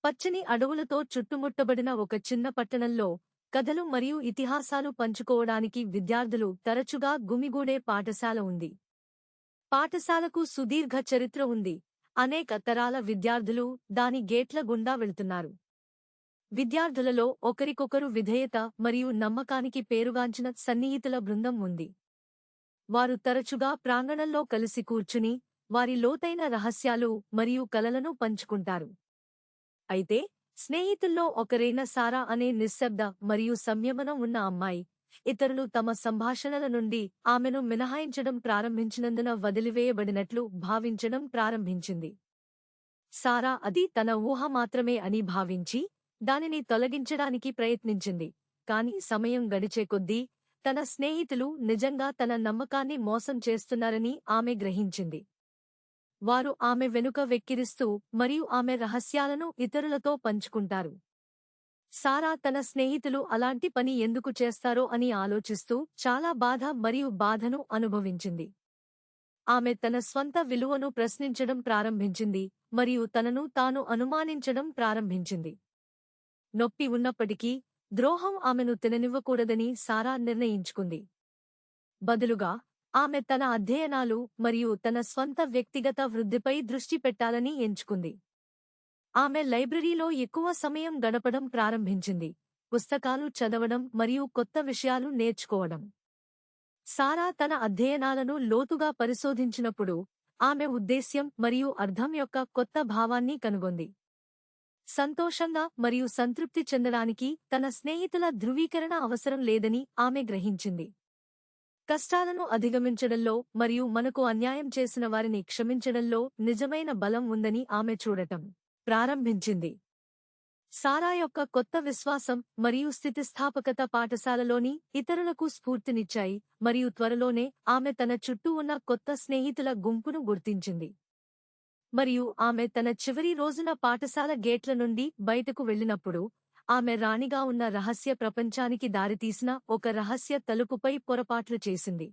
పచ్చని అడవులతో చుట్టుముట్టబడిన ఒక చిన్న పట్టణంలో కథలు మరియు ఇతిహాసాలు పంచుకోవడానికి విద్యార్థులు తరచుగా గుమిగూడే పాఠశాల ఉంది. పాఠశాలకు సుదీర్ఘ చరిత్ర ఉంది. అనేక తరాల విద్యార్థులు దాని గేట్ల గుండా వెళ్తున్నారు. విద్యార్థులలో ఒకరికొకరు విధేయత మరియు నమ్మకానికి పేరుగాంచిన సన్నిహితుల బృందం ఉంది. వారు తరచుగా ప్రాంగణంలో కలిసి కూర్చుని వారి లోతైన రహస్యాలు మరియు కలలను పంచుకుంటారు. అయితే స్నేహితుల్లో ఒకరైన సారా అనే నిశ్శబ్ద మరియు సంయమనం ఉన్న అమ్మాయి ఇతరులు తమ సంభాషణల నుండి ఆమెను మినహాయించడం ప్రారంభించినందున వదిలివేయబడినట్లు భావించడం ప్రారంభించింది. సారా అది తన ఊహ మాత్రమే అని భావించి దానిని తొలగించడానికి ప్రయత్నించింది. కాని సమయం గడిచే కొద్దీ తన స్నేహితులు నిజంగా తన నమ్మకాన్ని మోసం చేస్తున్నారని ఆమె గ్రహించింది. వారు ఆమె వెనుక వెక్కిరిస్తూ మరియు ఆమె రహస్యాలను ఇతరులతో పంచుకుంటారు. సారా తన స్నేహితులు అలాంటి పని ఎందుకు చేస్తారో అని ఆలోచిస్తూ చాలా బాధ మరియు బాధను అనుభవించింది. ఆమె తన స్వంత విలువను ప్రశ్నించడం ప్రారంభించింది మరియు తనను తాను అనుమానించడం ప్రారంభించింది. నొప్పి ఉన్నప్పటికీ ద్రోహం ఆమెను తిననివ్వకూడదని సారా నిర్ణయించుకుంది. బదులుగా ఆమె తన అధ్యయనాలు మరియు తన స్వంత వ్యక్తిగత వృద్ధిపై దృష్టి పెట్టాలని ఎంచుకుంది. ఆమె లైబ్రరీలో ఎక్కువ సమయం గడపడం ప్రారంభించింది, పుస్తకాలు చదవడం మరియు కొత్త విషయాలు నేర్చుకోవడం. సారా తన అధ్యయనాలను లోతుగా పరిశోధించినప్పుడు ఆమె ఉద్దేశ్యం మరియు అర్థం యొక్క కొత్త భావాన్ని కనుగొంది. సంతోషంగా మరియు సంతృప్తి చెందడానికి తన స్నేహితుల ధృవీకరణ అవసరం లేదని ఆమె గ్రహించింది. కష్టాలను అధిగమించడంలో మరియు మనకు అన్యాయం చేసిన వారిని క్షమించడంలో నిజమైన బలం ఉందని ఆమె చూడటం ప్రారంభించింది. సారా యొక్క కొత్త విశ్వాసం మరియు స్థితిస్థాపకత పాఠశాలలోని ఇతరులకు స్ఫూర్తినిచ్చాయి మరియు త్వరలోనే ఆమె తన చుట్టూ ఉన్న కొత్త స్నేహితుల గుంపును గుర్తించింది. మరియు ఆమె తన చివరి రోజున పాఠశాల గేట్ల నుండి బయటకు వెళ్ళినప్పుడు ఆమె రాణిగా ఉన్న రహస్య ప్రపంచానికి దారితీసిన ఒక రహస్య తలుపుపై పొరపాట్లు చేసింది.